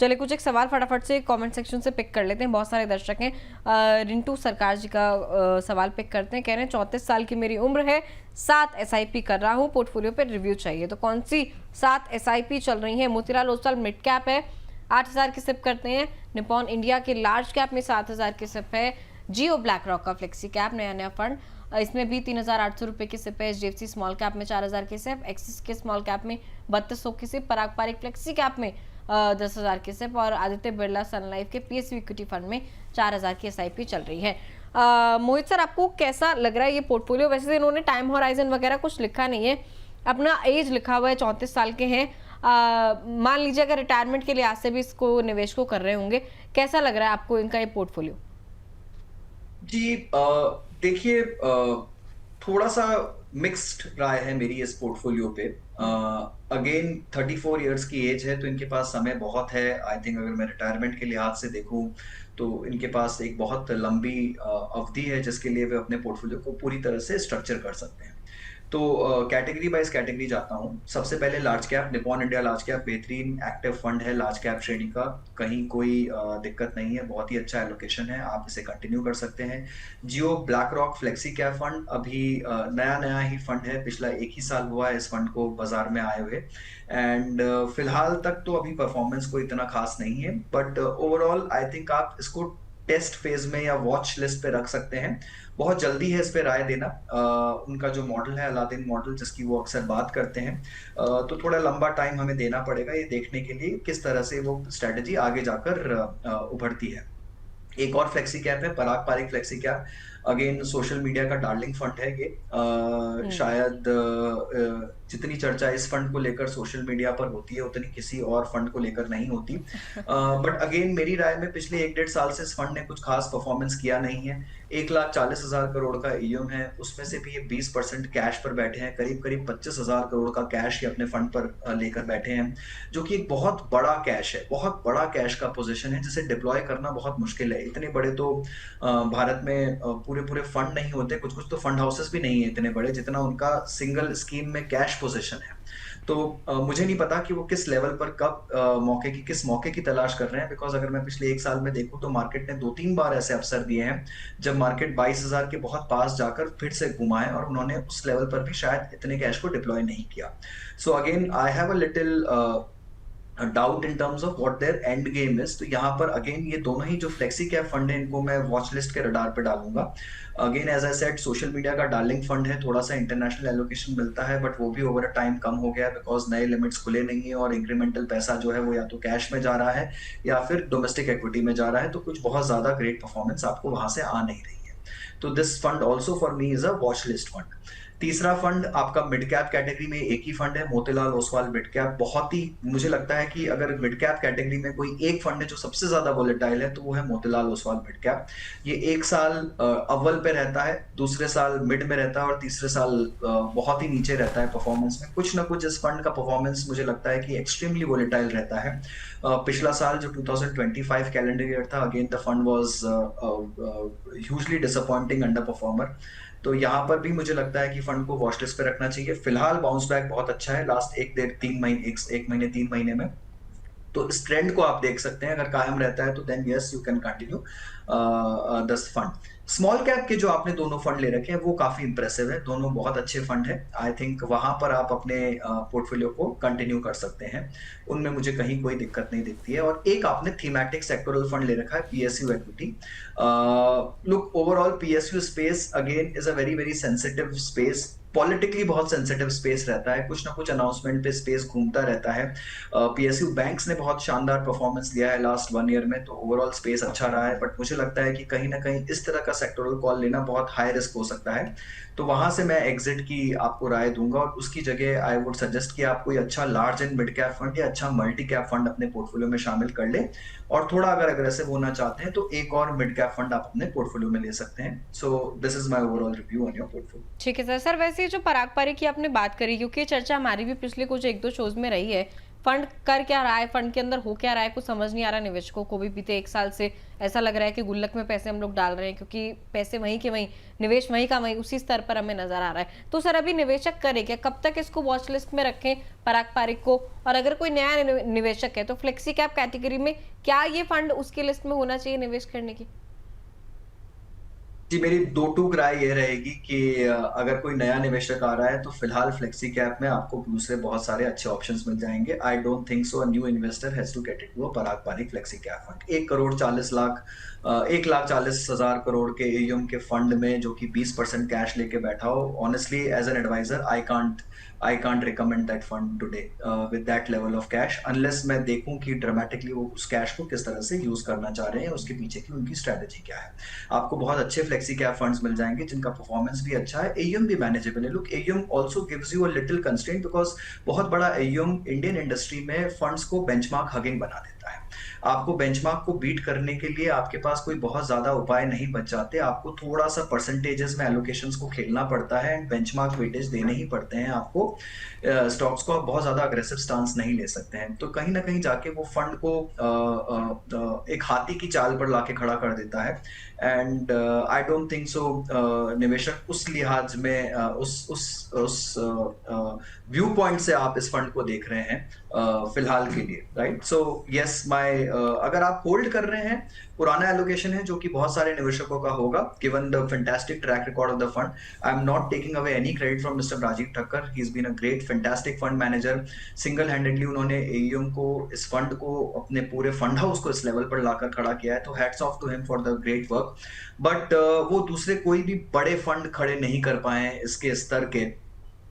चलिए कुछ एक सवाल फटाफट से कमेंट सेक्शन से पिक कर लेते हैं, बहुत सारे दर्शक हैं। रिंटू सरकार जी का सवाल पिक करते हैं, कह रहे हैं 34 साल की मेरी उम्र है, 7 SIP कर रहा हूँ, पोर्टफोलियो पे रिव्यू चाहिए। तो कौन सी 7 SIP चल रही है? मोतीलाल ओसवाल मिड कैप है, 8,000 की सिप करते हैं। निपॉन इंडिया के लार्ज कैप में 7,000 की सिप है। जियो ब्लैक रॉक का फ्लेक्सी कैप नया फंड, इसमें भी 3,800 रुपए की सिप है। HDFC स्मॉल कैप में 4,000 की सिप, एक्सिस के स्मॉल कैप में 3,200 की सिप, पराग पारिक फ्लेक्सी कैप में 10,000 की सिप और आदित्य बिरला सन लाइफ के PSU इक्विटी फंड में 4,000 की SIP चल रही है। मोहित सर, आपको कैसा लग रहा है ये पोर्टफोलियो? वैसे इन्होंने टाइम होराइजन वगैरह कुछ लिखा नहीं है, अपना एज लिखा हुआ है, 34 साल के हैं। मान लीजिए अगर रिटायरमेंट के लिहाज से भी इसको निवेश को कर रहे होंगे, कैसा लग रहा है आपको इनका ये पोर्टफोलियो? जी देखिए, थोड़ा सा मिक्स्ड राय है मेरी इस पोर्टफोलियो पे। अगेन 34 इयर्स की एज है, तो इनके पास समय बहुत है। आई थिंक अगर मैं रिटायरमेंट के लिहाज से देखूं तो इनके पास एक बहुत लंबी अवधि है जिसके लिए वे अपने पोर्टफोलियो को पूरी तरह से स्ट्रक्चर कर सकते हैं। तो कैटेगरी बाइज कैटेगरी जाता हूँ। सबसे पहले large cap, Nippon India large cap बेहतरीन एक्टिव फंड है लार्ज कैप श्रेणी का, कहीं कोई दिक्कत नहीं है, बहुत ही अच्छा एलोकेशन है, आप इसे कंटिन्यू कर सकते हैं। Jio BlackRock flexi cap fund अभी नया नया ही फंड है, पिछला 1 ही साल हुआ है इस फंड को बाजार में आए हुए, एंड फिलहाल तक तो अभी परफॉर्मेंस कोई इतना खास नहीं है, बट ओवरऑल आई थिंक आप इसको टेस्ट फेज में या वॉच लिस्ट पे रख सकते हैं। बहुत जल्दी है इस पे राय देना। उनका जो मॉडल है अलादीन मॉडल जिसकी वो अक्सर बात करते हैं, तो थोड़ा लंबा टाइम हमें देना पड़ेगा ये देखने के लिए किस तरह से वो स्ट्रेटजी आगे जाकर उभरती है। एक और फ्लेक्सी कैप है Parag Parikh flexi cap, again social media का डार्लिंग फंड है ये। शायद जितनी चर्चा इस फंड को लेकर सोशल मीडिया पर होती है उतनी किसी और फंड को लेकर नहीं होती। बट अगेन मेरी राय में पिछले 1-1.5 साल से इस फंड ने कुछ खास परफॉर्मेंस किया नहीं है। 1,40,000 करोड़ का AUM है, उसमें से भी ये 20% कैश पर बैठे हैं, करीब करीब 25,000 करोड़ का कैश ये अपने फंड पर लेकर बैठे हैं, जो कि एक बहुत बड़ा कैश है, बहुत बड़ा कैश का पोजीशन है जिसे डिप्लॉय करना बहुत मुश्किल है। इतने बड़े तो भारत में पूरे पूरे फंड नहीं होते, कुछ कुछ तो फंड हाउसेस भी नहीं है इतने बड़े जितना उनका सिंगल स्कीम में कैश पोजीशन है। तो मुझे नहीं पता कि वो किस लेवल पर कब किस मौके की तलाश कर रहे हैं, बिकॉज अगर मैं पिछले 1 साल में देखूं तो मार्केट ने 2-3 बार ऐसे अवसर दिए हैं जब मार्केट 22,000 के बहुत पास जाकर फिर से घुमा है और उन्होंने उस लेवल पर भी शायद इतने कैश को डिप्लॉय नहीं किया। So again I have a little doubt in terms of what their end game is. तो यहाँ पर अगेन ये दोनों ही जो फ्लेक्सी कैप फंड है इनको मैं वॉच लिस्ट के रडार पे डालूंगा। Again as I said social media का डार्लिंग फंड है, थोड़ा सा इंटरनेशनल एलोकेशन मिलता है बट वो भी ओवर अ टाइम कम हो गया बिकॉज नए लिमिट्स खुले नहीं है और इंक्रीमेंटल पैसा जो है वो या तो कैश में जा रहा है या फिर डोमेस्टिक इक्विटी में जा रहा है, तो कुछ बहुत ज्यादा ग्रेट परफॉर्मेंस आपको वहां से आ नहीं रही है। तो this fund also for me is a watch list fund. तीसरा फंड आपका मिड कैप कैटेगरी में एक ही फंड है, मोतीलाल ओसवाल मिड कैप। बहुत ही मुझे लगता है कि अगर मिड कैप कैटेगरी में कोई एक फंड है जो सबसे ज्यादा वोलेटाइल है तो वो है मोतीलाल ओसवाल मिड कैप। ये 1 साल अव्वल पे रहता है, दूसरे साल मिड में रहता है और तीसरे साल बहुत ही नीचे रहता है परफॉर्मेंस में। कुछ ना कुछ इस फंड का परफॉर्मेंस मुझे लगता है कि एक्सट्रीमली वोलेटाइल रहता है। पिछला साल जो 2025 कैलेंडर ईयर था, again the fund was hugely disappointing under performer. तो यहाँ पर भी मुझे लगता है कि फंड को वॉच लिस्ट पे रखना चाहिए। फिलहाल बाउंस बैक बहुत अच्छा है लास्ट 1 महीने 3 महीने में, तो इस ट्रेंड को आप देख सकते हैं, अगर कायम रहता है तो then yes you can continue this fund. Small cap के जो आपने दोनों फंड ले रखे हैं वो काफी इंप्रेसिव है, दोनों बहुत अच्छे फंड है। आई थिंक वहां पर आप अपने पोर्टफोलियो को कंटिन्यू कर सकते हैं, उनमें मुझे कहीं कोई दिक्कत नहीं दिखती है। और एक आपने थीमेटिक सेक्टोरल फंड ले रखा है PSU equity. Look overall PSU space again is a very very sensitive space, politically बहुत सेंसिटिव स्पेस रहता है, कुछ ना कुछ अनाउंसमेंट पे स्पेस घूमता रहता है। PSU बैंक्स ने बहुत शानदार परफॉर्मेंस दिया है लास्ट 1 ईयर में, तो ओवरऑल स्पेस अच्छा रहा है, बट मुझे लगता है कि कहीं ना कहीं इस तरह का सेक्टोरल कॉल लेना बहुत हाई रिस्क हो सकता है। तो वहां से मैं एग्जिट की आपको राय दूंगा और उसकी जगह आई वुड सजेस्ट कि आप कोई अच्छा large and mid cap fund या अच्छा मल्टी कैप फंड अपने पोर्टफोलियो में शामिल कर ले, और थोड़ा अगर अग्रेसिव होना चाहते हैं तो एक और मिड कैप फंड आप अपने पोर्टफोलियो में ले सकते हैं। So this is my overall review on your portfolio. ठीक है सर। वैसे जो पराग पारिक की आपने बात करी, क्योंकि चर्चा हमारी भी पिछले कुछ 1-2 शोज में रही है, फंड कर क्या रहा है, फंड के अंदर हो क्या रहा है, कुछ समझ नहीं आ रहा निवेशकों को भी। बीते 1 साल से ऐसा लग रहा है कि गुल्लक में पैसे हम लोग डाल रहे हैं, क्योंकि पैसे वहीं के वहीं, निवेश वहीं का वहीं, उसी स्तर पर हमें नजर आ रहा है। तो सर अभी निवेशक करे क्या, कब तक इसको वॉच लिस्ट में रखें पराग पारिक को? और अगर कोई नया निवेशक है तो फ्लेक्सी कैप कैटेगरी में क्या ये फंड उसकी लिस्ट में होना चाहिए निवेश करने की? जी, मेरी दो टूक राय ये रहेगी कि अगर कोई नया निवेशक आ रहा है तो फिलहाल फ्लेक्सी कैप में आपको दूसरे बहुत सारे अच्छे ऑप्शंस मिल जाएंगे। I don't think so a new investor has to get into a Parag Parikh flexi cap fund. 1,40,00,000 1,40,000 crore के एयूएम के फंड में जो कि 20% कैश लेके बैठा हो, honestly as an advisor I can't recommend that fund today with that level of cash, unless मैं देखूं कि ड्रामेटिकली वो उस कैश को किस तरह से यूज करना चाह रहे हैं, उसके पीछे की उनकी स्ट्रेटेजी क्या है। आपको बहुत अच्छे फ्लेक्सी कैप फंड्स मिल जाएंगे जिनका परफॉर्मेंस भी अच्छा है, एयूएम भी मैनेजेबल है। Look, AUM also gives you a little constraint because बहुत बड़ा एयूएम इंडियन इंडस्ट्री में फंड्स को बेंचमार्क हगिंग बना देता है। आपको बेंचमार्क को बीट करने के लिए आपके पास कोई बहुत ज्यादा उपाय नहीं बच जाते, आपको थोड़ा सा परसेंटेजेस में एलोकेशंस को खेलना पड़ता है एंड बेंचमार्क वेटेज देने ही पड़ते हैं आपको। स्टॉक्स को आप बहुत ज्यादा अग्रेसिव स्टांस नहीं ले सकते हैं, तो कहीं ना कहीं जाके वो फंड को एक हाथी की चाल पर लाके खड़ा कर देता है। एंड आई डोंट थिंक सो निवेशक उस लिहाज में उस व्यू पॉइंट से आप इस फंड को देख रहे हैं फिलहाल के लिए, राइट? सो यस, माय अगर आप होल्ड कर रहे हैं, पुराना एलोकेशन है जो कि बहुत सारे निवेशकों का होगा, given the fantastic track record of the fund. I am not taking away any credit from mister Rajiv Thakkar, he is been a great fantastic fund manager. Single handedly उन्होंने एयूएम को, इस फंड को, अपने पूरे फंड हाउस को इस level पर लाकर खड़ा किया है, तो hats off to him for the great work. But वो दूसरे कोई भी बड़े फंड खड़े नहीं कर पाए इसके स्तर के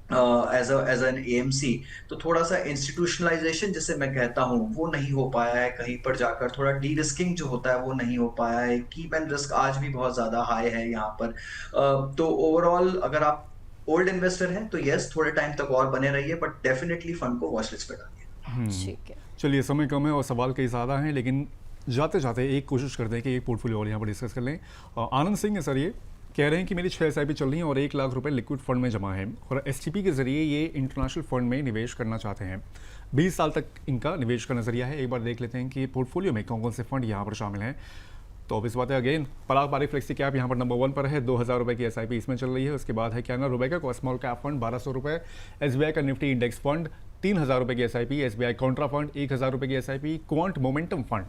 एज एन एएमसी। तो थोड़ा सा इंस्टीट्यूशनलाइजेशन जिसे मैं कहता हूँ वो नहीं हो पाया है, कहीं पर जाकर थोड़ा डी रिस्किंग जो होता है वो नहीं हो पाया है। कीप एंड रिस्क आज भी बहुत ज्यादा हाई है यहाँ पर। तो ओवरऑल अगर आप ओल्ड इन्वेस्टर हैं तो यस, थोड़े टाइम तक और बने रहिए, बट डेफिनेटली फंड को वॉच लिस्ट पे डालिए। ठीक है, चलिए, समय कम है और सवाल कई ज़्यादा हैं, लेकिन जाते जाते एक कोशिश करते हैं कि एक पोर्टफोलियो और यहाँ पर डिस्कस कर लें। आनंद सिंह है सर, ये कह रहे हैं कि मेरी 6 SIP चल रही हैं और 1 लाख रुपए लिक्विड फंड में जमा है और STP के जरिए ये इंटरनेशनल फंड में निवेश करना चाहते हैं। 20 साल तक इनका निवेश का नजरिया है। एक बार देख लेते हैं कि पोर्टफोलियो में कौन कौन से फंड यहाँ पर शामिल हैं। तो ऑब्वियस बात है, अगेन पराग पारिक फ्लेक्सी कैप यहाँ पर नंबर 1 पर है, 2,000 रुपये की SIP इसमें चल रही है। उसके बाद है कैनरा रुबैका का स्मॉल कैप फंड 1,200 रुपये, SBI का निफ्टी इंडेक्स फंड 3,000 रुपये की SIP, SBI कॉन्ट्रा फंड 1,000 रुपये की SIP, क्वांट मोमेंटम फंड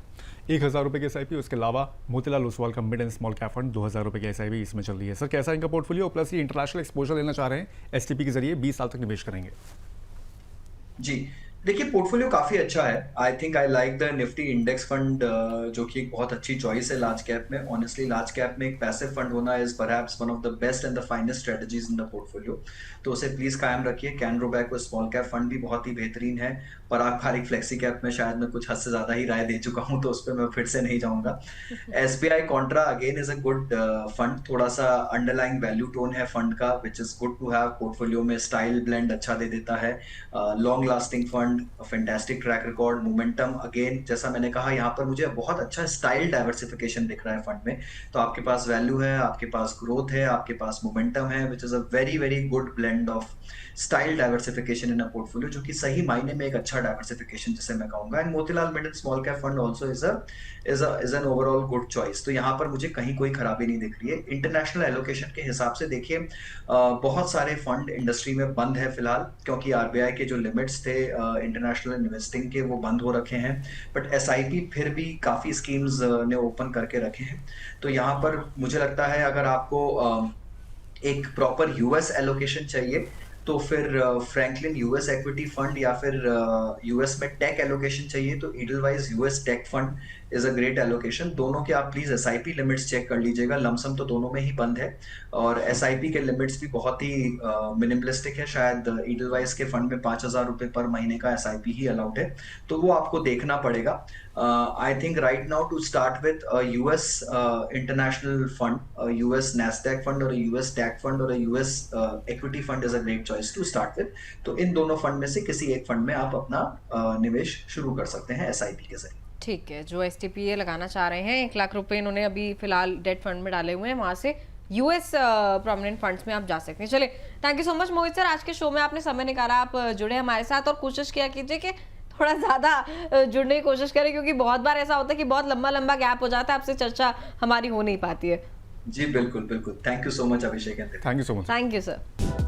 1,000 रुपये की SIP। उसके अलावा मोतीलाल ओसवाल का mid and small cap fund 2,000 रुपये की SIP इसमें चल रही है। सर, कैसा इनका पोर्टफोलियो, प्लस ये इंटरनेशनल एक्सपोजर लेना चाह रहे हैं, STP के जरिए 20 साल तक निवेश करेंगे? जी, देखिए, पोर्टफोलियो काफी अच्छा है। I think I like the Nifty index fund, जो कि एक बहुत अच्छी चॉइस है लार्ज कैप में। ऑनेस्टली लार्ज कैप में एक पैसिव फंड होना is perhaps one of the best and the finest strategies in the portfolio, तो उसे प्लीज कायम रखिए। कैन रुबैका स्मॉल कैप फंड भी बहुत ही बेहतरीन है। पराग पारिक फ्लेक्सी कैप में शायद मैं कुछ हद से ज्यादा ही राय दे चुका हूं, तो उस पर मैं फिर से नहीं जाऊंगा। SBI contra again is a good fund, थोड़ा सा अंडरलाइंग वैल्यू टोन है फंड का, which is good to have. Portfolio में स्टाइल ब्लेंड अच्छा दे देता है, long lasting fund, fantastic track record. Momentum again, जैसा मैंने कहा, यहाँ पर मुझे बहुत अच्छा स्टाइल डाइवर्सिफिकेशन दिख रहा है फंड में। तो आपके पास वैल्यू है, आपके पास ग्रोथ है, आपके पास मोमेंटम है, which is a very very good blend of style diversification in a portfolio, जो कि सही मायने में एक अच्छा डाइवर्सिफिकेशन जिसे मैं कहूंगा। And Motilal mid and small cap fund also is an overall good choice. तो यहाँ पर मुझे कहीं कोई खराबी नहीं दिख रही है। इंटरनेशनल एलोकेशन के हिसाब से देखिए, बहुत सारे फंड इंडस्ट्री में बंद है फिलहाल, क्योंकि RBI के जो लिमिट्स थे इंटरनेशनल इन्वेस्टिंग के, वो बंद हो रखे हैं। बट SIP फिर भी काफी स्कीम्स ने ओपन करके रखे हैं। तो यहाँ पर मुझे लगता है अगर आपको एक प्रॉपर US एलोकेशन चाहिए तो फिर फ्रैंकलिन US इक्विटी फंड या फिर US में टेक एलोकेशन चाहिए तो Edelweiss US tech fund is a great allocation. दोनों के आप प्लीज SIP लिमिट्स चेक कर लीजिएगा, लमसम तो दोनों में ही बंद है और SIP के लिमिट्स भी बहुत ही मिनिमलिस्टिक है। शायद ईडलवाइज के फंड में 5,000 रुपए पर महीने का SIP ही अलाउड है, तो वो आपको देखना पड़ेगा। I think right now to start with US international fund, US NASDAQ fund और US टेक फंड और US equity fund is a great choice to start with. तो इन दोनों फंड में से किसी एक फंड में आप अपना निवेश शुरू कर सकते हैं SIP के जरिए। ठीक है। जो STP लगाना चाह रहे हैं, 1 लाख रुपए इन्होंने अभी फिलहाल डेट फंड में डाले हुए हैं, वहां से US प्रोमिनेंट फंड्स में आप जा सकते हैं। चलिए, thank you so much Mohit sir, आज के शो में आपने समय निकाला, आप जुड़े हमारे साथ और कोशिश किया कीजिए कि थोड़ा ज़्यादा जुड़ने की कोशिश करें, क्योंकि बहुत बार ऐसा होता है कि बहुत लंबा लंबा गैप हो जाता है, आपसे चर्चा हमारी हो नहीं पाती है। जी बिल्कुल बिल्कुल, thank you so much Abhishek. Thank you so much. Thank you sir.